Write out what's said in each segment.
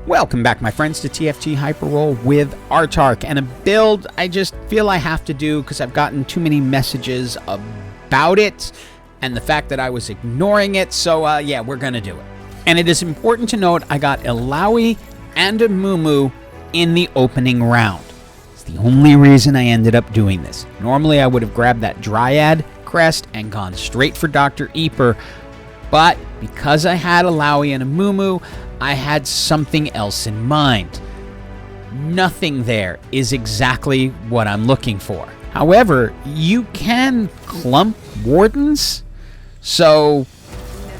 Welcome back, my friends, to TFT Hyperroll with Autarch, and a build I just feel I have to do because I've gotten too many messages about it and the fact that I was ignoring it, so yeah, we're gonna do it. And it is important to note I got Illaoi and Amumu in the opening round. It's the only reason I ended up doing this. Normally I would have grabbed that Dryad crest and gone straight for Dr. Eeper, but because I had Illaoi and Amumu, I had something else in mind. Nothing there is exactly what I'm looking for. However, you can clump Wardens, so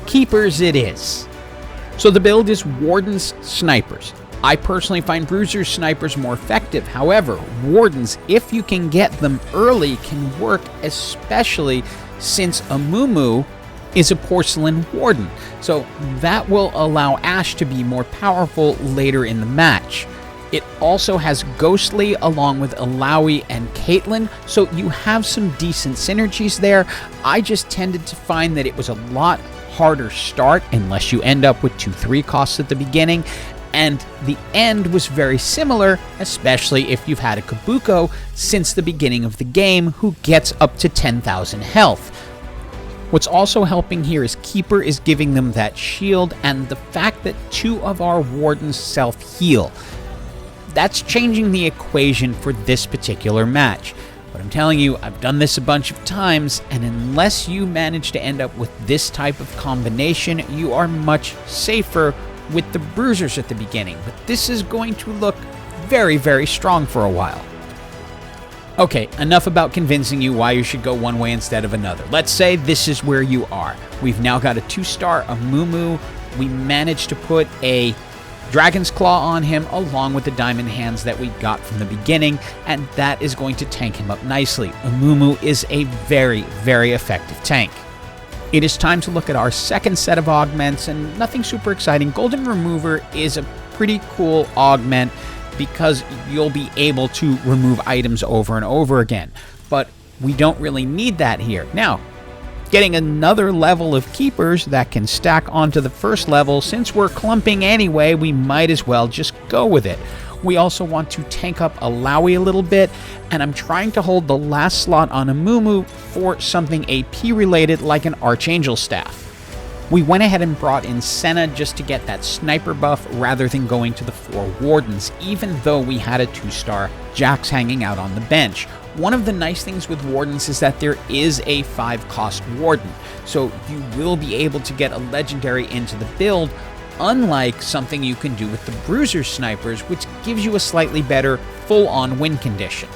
Keepers it is. So the build is Warden's Snipers. I personally find Bruiser's Snipers more effective. However, Wardens, if you can get them early, can work, especially since Amumu is a porcelain warden, so that will allow Ash to be more powerful later in the match. It also has Ghostly along with Illaoi and Caitlyn, so you have some decent synergies there. I just tended to find that it was a lot harder start unless you end up with 2-3 costs at the beginning, and the end was very similar, especially if you've had a Kabuko since the beginning of the game who gets up to 10,000 health. What's also helping here is Keeper is giving them that shield and the fact that 2 of our Wardens self-heal. That's changing the equation for this particular match. But I'm telling you, I've done this a bunch of times, and unless you manage to end up with this type of combination, you are much safer with the Bruisers at the beginning. But this is going to look very, very strong for a while. Okay, enough about convincing you why you should go one way instead of another. Let's say this is where you are. We've now got a 2-star Amumu. We managed to put a Dragon's Claw on him along with the Diamond Hands that we got from the beginning, and that is going to tank him up nicely. Amumu is a very, very effective tank. It is time to look at our second set of augments, and nothing super exciting. Golden Remover is a pretty cool augment because you'll be able to remove items over and over again. But we don't really need that here. Now, getting another level of Keepers that can stack onto the first level, since we're clumping anyway, we might as well just go with it. We also want to tank up Illaoi a little bit, and I'm trying to hold the last slot on Amumu for something AP related like an Archangel Staff. We went ahead and brought in Senna just to get that sniper buff rather than going to the 4 Wardens, even though we had a 2-star Jax hanging out on the bench. One of the nice things with Wardens is that there is a 5-cost Warden, so you will be able to get a legendary into the build, unlike something you can do with the Bruiser Snipers, which gives you a slightly better full-on win condition.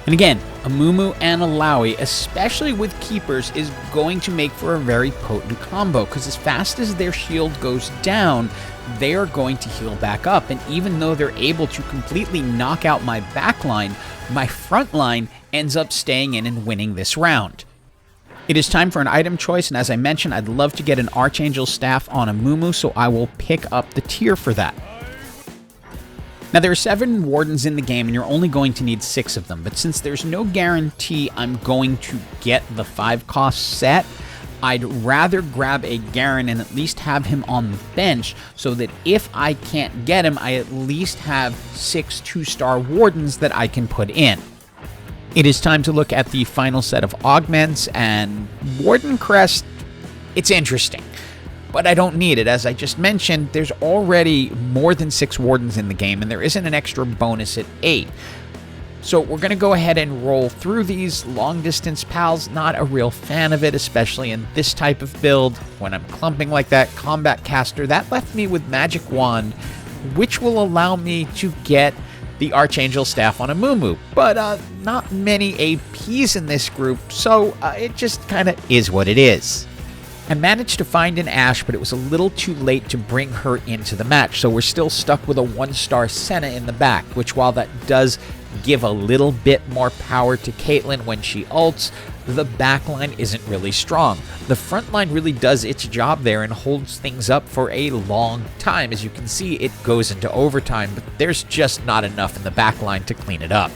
And again, Amumu and Illaoi, especially with Keepers, is going to make for a very potent combo, because as fast as their shield goes down, they are going to heal back up, and even though they're able to completely knock out my backline, my front line ends up staying in and winning this round. It is time for an item choice, and as I mentioned, I'd love to get an Archangel Staff on Amumu, so I will pick up the tier for that. Now, there are 7 Wardens in the game, and you're only going to need 6 of them, but since there's no guarantee I'm going to get the 5-cost set, I'd rather grab a Garen and at least have him on the bench, so that if I can't get him, I at least have 6 2-star Wardens that I can put in. It is time to look at the final set of augments, and Warden Crest, it's interesting. But I don't need it. As I just mentioned, there's already more than 6 Wardens in the game, and there isn't an extra bonus at 8. So we're going to go ahead and roll through these. Long-distance pals, not a real fan of it, especially in this type of build. When I'm clumping like that, Combat Caster, that left me with Magic Wand, which will allow me to get the Archangel Staff on Amumu. But not many APs in this group, so it just kind of is what it is. I managed to find an Ashe, but it was a little too late to bring her into the match, so we're still stuck with a 1-star Senna in the back, which while that does give a little bit more power to Caitlyn when she ults, the backline isn't really strong. The front line really does its job there and holds things up for a long time. As you can see, it goes into overtime, but there's just not enough in the backline to clean it up.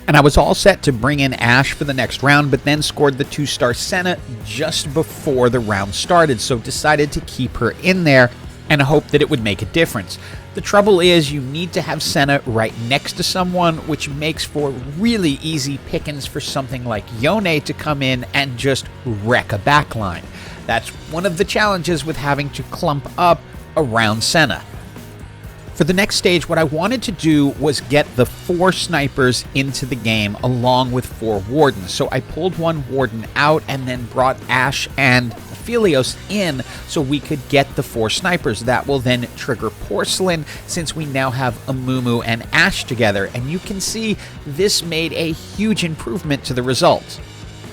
And I was all set to bring in Ashe for the next round, but then scored the 2-star Senna just before the round started, so decided to keep her in there and hope that it would make a difference. The trouble is you need to have Senna right next to someone, which makes for really easy pickings for something like Yone to come in and just wreck a backline. That's one of the challenges with having to clump up around Senna. For the next stage, what I wanted to do was get the 4 snipers into the game along with 4 wardens. So I pulled 1 warden out and then brought Ash and Philios in so we could get the 4 snipers. That will then trigger Porcelain since we now have Amumu and Ash together. And you can see this made a huge improvement to the results.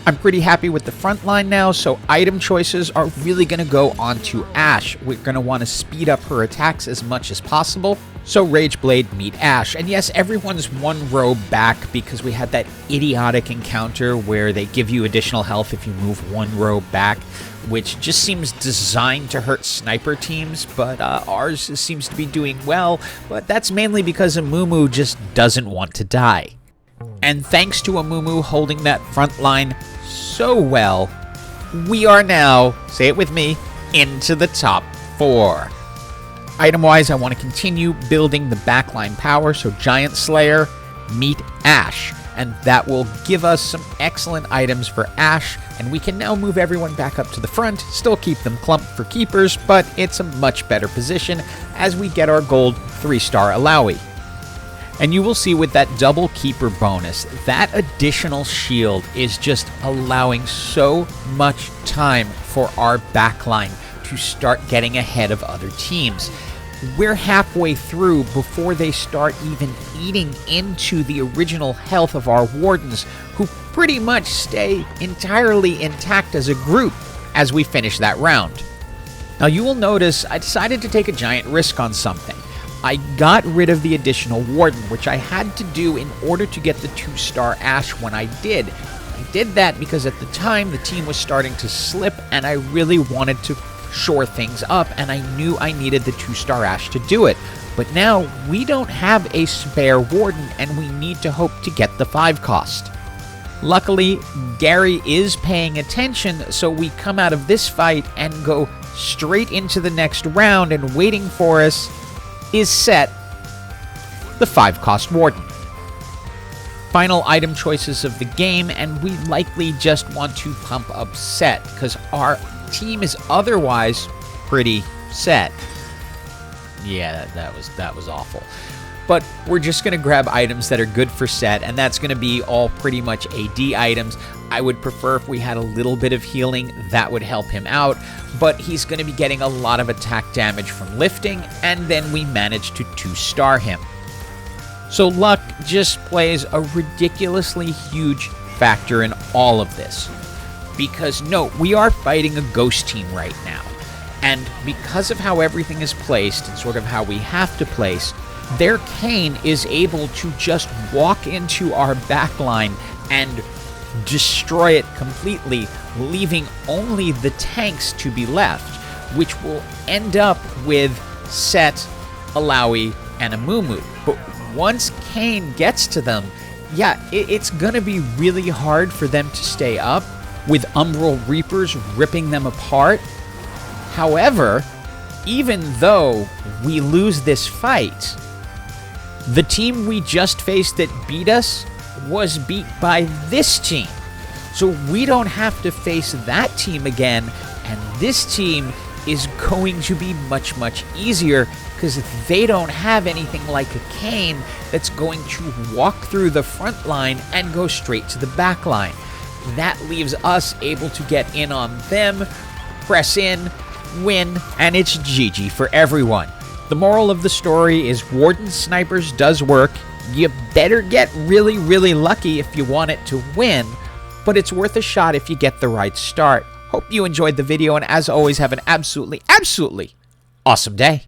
I'm pretty happy with the front line now, so item choices are really going to go onto Ash. We're going to want to speed up her attacks as much as possible. So Rage Blade meet Ash. And yes, everyone's 1 row back because we had that idiotic encounter where they give you additional health if you move 1 row back, which just seems designed to hurt sniper teams, but ours seems to be doing well. But that's mainly because Amumu just doesn't want to die. And thanks to Amumu holding that front line so well, we are now, say it with me, into the top 4. Item-wise, I want to continue building the backline power, so Giant Slayer, meet Ash. And that will give us some excellent items for Ash, and we can now move everyone back up to the front, still keep them clumped for keepers, but it's a much better position as we get our gold 3-star Illaoi. And you will see with that double keeper bonus, that additional shield is just allowing so much time for our backline to start getting ahead of other teams. We're halfway through before they start even eating into the original health of our wardens, who pretty much stay entirely intact as a group as we finish that round. Now you will notice I decided to take a giant risk on something. I got rid of the additional warden, which I had to do in order to get the 2-star Ash when I did. I did that because at the time the team was starting to slip and I really wanted to shore things up, and I knew I needed the 2-star Ash to do it. But now we don't have a spare warden and we need to hope to get the 5 cost. Luckily, Gary is paying attention, so we come out of this fight and go straight into the next round, and waiting for us is Set, the 5-cost warden. Final item choices of the game, and we likely just want to pump up Set because our team is otherwise pretty set. Yeah, that was awful. But we're just going to grab items that are good for Set, and that's going to be all pretty much AD items. I would prefer if we had a little bit of healing, that would help him out, but he's going to be getting a lot of attack damage from lifting, and then we managed to 2-star him. So luck just plays a ridiculously huge factor in all of this. Because note, we are fighting a ghost team right now, and because of how everything is placed and sort of how we have to place, their Kayn is able to just walk into our backline and destroy it completely, leaving only the tanks to be left, which will end up with Set, Illaoi, and Amumu. But once Kayn gets to them, yeah, it's gonna be really hard for them to stay up, with Umbral Reapers ripping them apart. However, even though we lose this fight, the team we just faced that beat us was beat by this team. So we don't have to face that team again, and this team is going to be much, much easier because they don't have anything like a Kayn that's going to walk through the front line and go straight to the back line. That leaves us able to get in on them, press in, win, and it's GG for everyone. The moral of the story is Warden Snipers does work. You better get really, really lucky if you want it to win, but it's worth a shot if you get the right start. Hope you enjoyed the video, and as always, have an absolutely, absolutely awesome day.